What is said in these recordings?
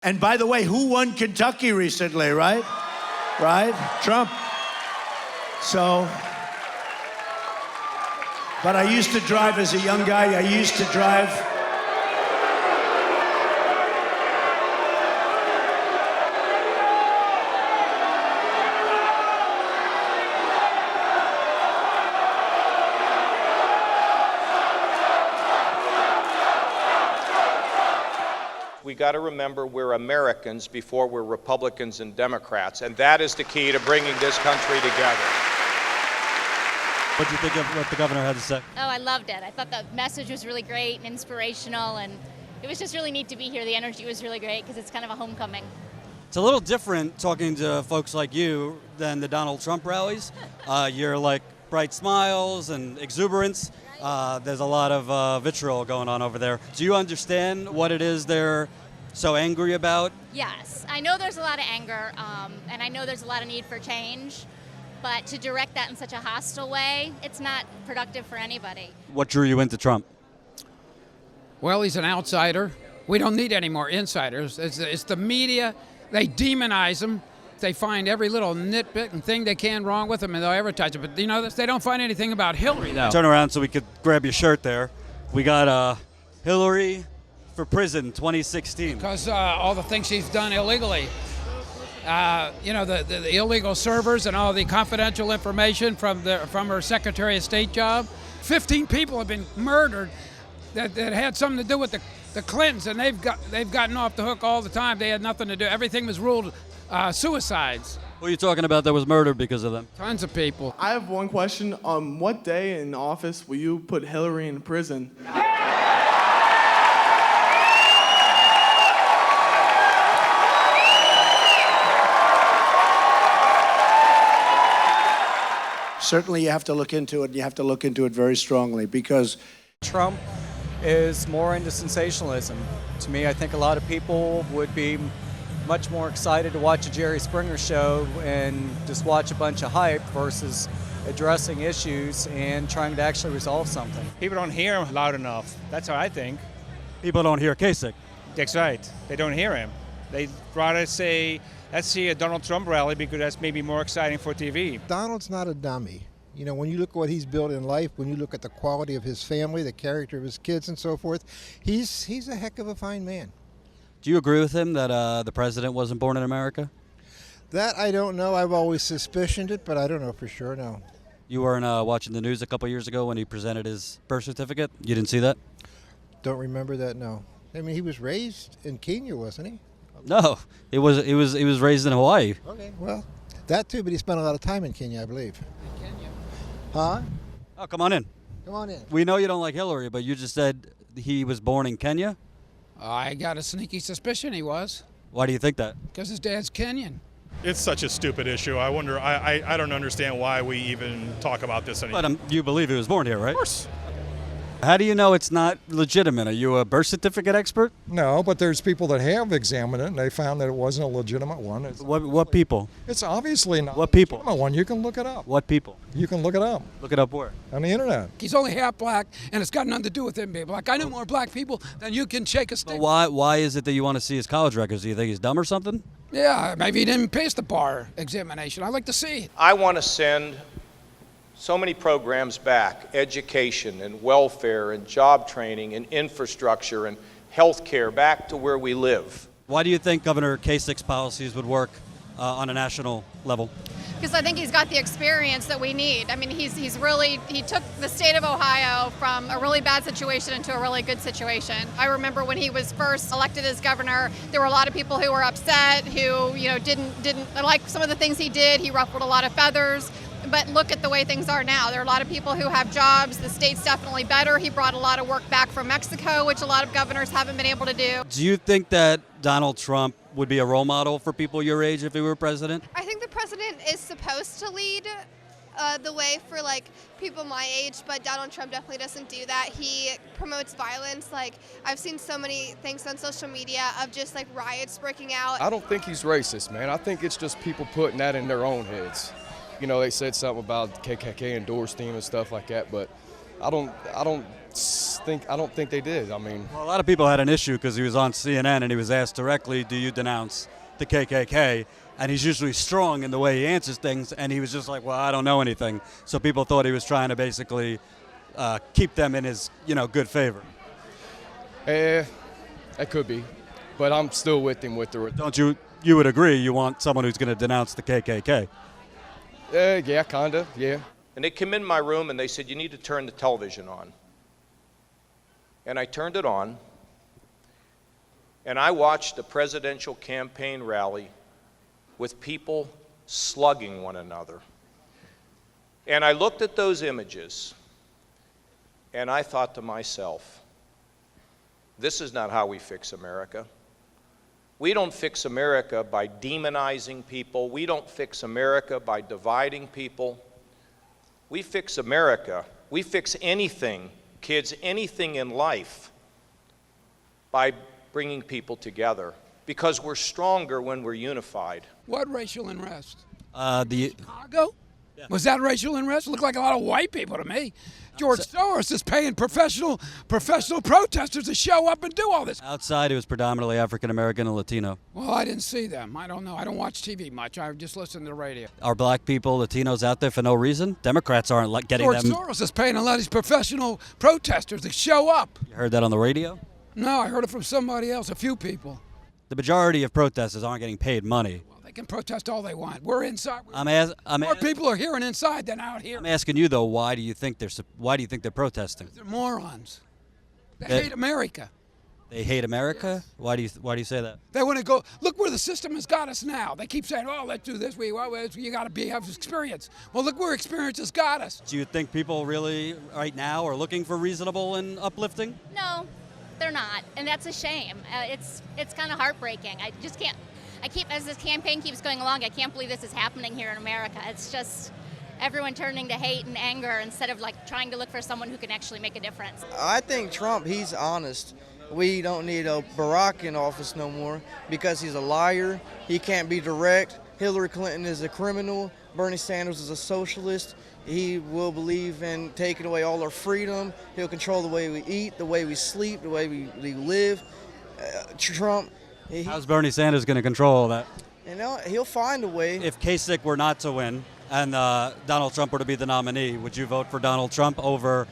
And by the way, who won Kentucky recently, right? Right? Trump. So, but I used to drive as a young guy. I used to drive. We got to remember we're Americans before we're Republicans and Democrats, and that is the key to bringing this country together. What do you think of what the governor had to say? Oh, I loved it. I thought the message was really great and inspirational, and it was just really neat to be here. The energy was really great because it's kind of a homecoming. It's a little different talking to folks like you than the Donald Trump rallies. You're like bright smiles and exuberance. There's a lot of vitriol going on over there. Do you understand what it is they're so angry about? Yes, I know there's a lot of anger, and I know there's a lot of need for change, but to direct that in such a hostile way, it's not productive for anybody. What drew you into Trump? Well, he's an outsider. We don't need any more insiders. It's the media. They demonize him. They find every little nitpick and thing they can wrong with him, and they'll advertise it. But you know, they don't find anything about Hillary, though. Turn around so we could grab your shirt there. We got Hillary for prison 2016. Because all the things she's done illegally. You know, the illegal servers and all the confidential information from her Secretary of State job. 15 people have been murdered that had something to do with the Clintons, and they've gotten off the hook all the time. They had nothing to do. Everything was ruled suicides. Who are you talking about that was murdered because of them? Tons of people. I have one question. What day in office will you put Hillary in prison? Certainly you have to look into it, and you have to look into it very strongly, because Trump is more into sensationalism. To me, I think a lot of people would be much more excited to watch a Jerry Springer show and just watch a bunch of hype versus addressing issues and trying to actually resolve something. People don't hear him loud enough. That's what I think. People don't hear Kasich. That's right. They don't hear him. They'd rather say, let's see a Donald Trump rally because that's maybe more exciting for TV. Donald's not a dummy. You know, when you look at what he's built in life, when you look at the quality of his family, the character of his kids and so forth, he's a heck of a fine man. Do you agree with him that the president wasn't born in America? That I don't know. I've always suspicioned it, but I don't know for sure, no. You weren't watching the news a couple years ago when he presented his birth certificate? You didn't see that? Don't remember that, no. I mean, he was raised in Kenya, wasn't he? No, he was raised in Hawaii. Okay, well, that too, but he spent a lot of time in Kenya, I believe. Kenya. Huh? Oh, come on in. Come on in. We know you don't like Hillary, but you just said he was born in Kenya? I got a sneaky suspicion he was. Why do you think that? Because his dad's Kenyan. It's such a stupid issue. I wonder, I don't understand why we even talk about this anymore. But you believe he was born here, right? Of course. How do you know it's not legitimate? Are you a birth certificate expert? No, but there's people that have examined it, and they found that it wasn't a legitimate one. What people? It's obviously not What people? a legitimate one. You can look it up. What people? You can look it up Look it up where? on the internet. He's only half black, and it's got nothing to do with him being black. I know more black people than you can shake a stick. But why is it that you want to see his college records? Do you think he's dumb or something? Yeah, maybe he didn't pass the bar examination. I'd like to see it. I want to send so many programs back, education and welfare and job training and infrastructure and health care, back to where we live. Why do you think Governor Kasich's policies would work on a national level? Because I think he's got the experience that we need. I mean, he took the state of Ohio from a really bad situation into a really good situation. I remember when he was first elected as governor, there were a lot of people who were upset, who didn't like some of the things he did. He ruffled a lot of feathers. But look at the way things are now. There are a lot of people who have jobs. The state's definitely better. He brought a lot of work back from Mexico, which a lot of governors haven't been able to do. Do you think that Donald Trump would be a role model for people your age if he were president? I think the president is supposed to lead the way for people my age, but Donald Trump definitely doesn't do that. He promotes violence. I've seen so many things on social media of just riots breaking out. I don't think he's racist, man. I think it's just people putting that in their own heads. You know, they said something about KKK endorsed him and stuff like that, but I don't I don't think they did. I mean, Well, a lot of people had an issue because he was on CNN and he was asked directly, do you denounce the KKK? And he's usually strong in the way he answers things, and he was just like, well, I don't know anything. So people thought he was trying to basically keep them in his, good favor. that could be, but I'm still with him with the. Don't you would agree you want someone who's going to denounce the KKK? Yeah, kinda, yeah. And they come in my room and they said, you need to turn the television on. And I turned it on, and I watched the presidential campaign rally with people slugging one another. And I looked at those images, and I thought to myself, this is not how we fix America. We don't fix America by demonizing people. We don't fix America by dividing people. We fix America. We fix anything, kids, anything in life by bringing people together, because we're stronger when we're unified. What racial unrest? The Chicago? Yeah. Was that racial unrest? It looked like a lot of white people to me. George Soros is paying professional protesters to show up and do all this. Outside, it was predominantly African American and Latino. Well, I didn't see them. I don't know. I don't watch TV much. I just listen to the radio. Are black people, Latinos out there for no reason? Democrats aren't getting George them. Soros is paying a lot of these professional protesters to show up. You heard that on the radio? No, I heard it from somebody else, a few people. The majority of protesters aren't getting paid money. Well, they can protest all they want. We're inside. More people are here and inside than out here. I'm asking you though, why do you think they're protesting? They're morons. They hate America. They hate America? Yes. Why do you say that? They want to go. Look where the system has got us now. They keep saying, "Oh, let's do this. You got to have experience." Well, look where experience has got us. Do you think people really right now are looking for reasonable and uplifting? No, they're not, and that's a shame. It's kind of heartbreaking. I just can't. As this campaign keeps going along, I can't believe this is happening here in America. It's just everyone turning to hate and anger instead of trying to look for someone who can actually make a difference. I think Trump, he's honest. We don't need a Barack in office no more because he's a liar. He can't be direct. Hillary Clinton is a criminal. Bernie Sanders is a socialist. He will believe in taking away all our freedom. He'll control the way we eat, the way we sleep, the way we live. Trump. How's Bernie Sanders going to control all that? He'll find a way. If Kasich were not to win and Donald Trump were to be the nominee, would you vote for Donald Trump over,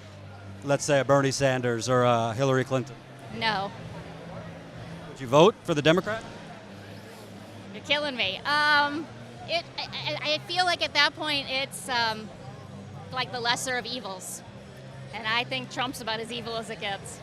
let's say, a Bernie Sanders or a Hillary Clinton? No. Would you vote for the Democrat? You're killing me. I feel like at that point it's like the lesser of evils. And I think Trump's about as evil as it gets.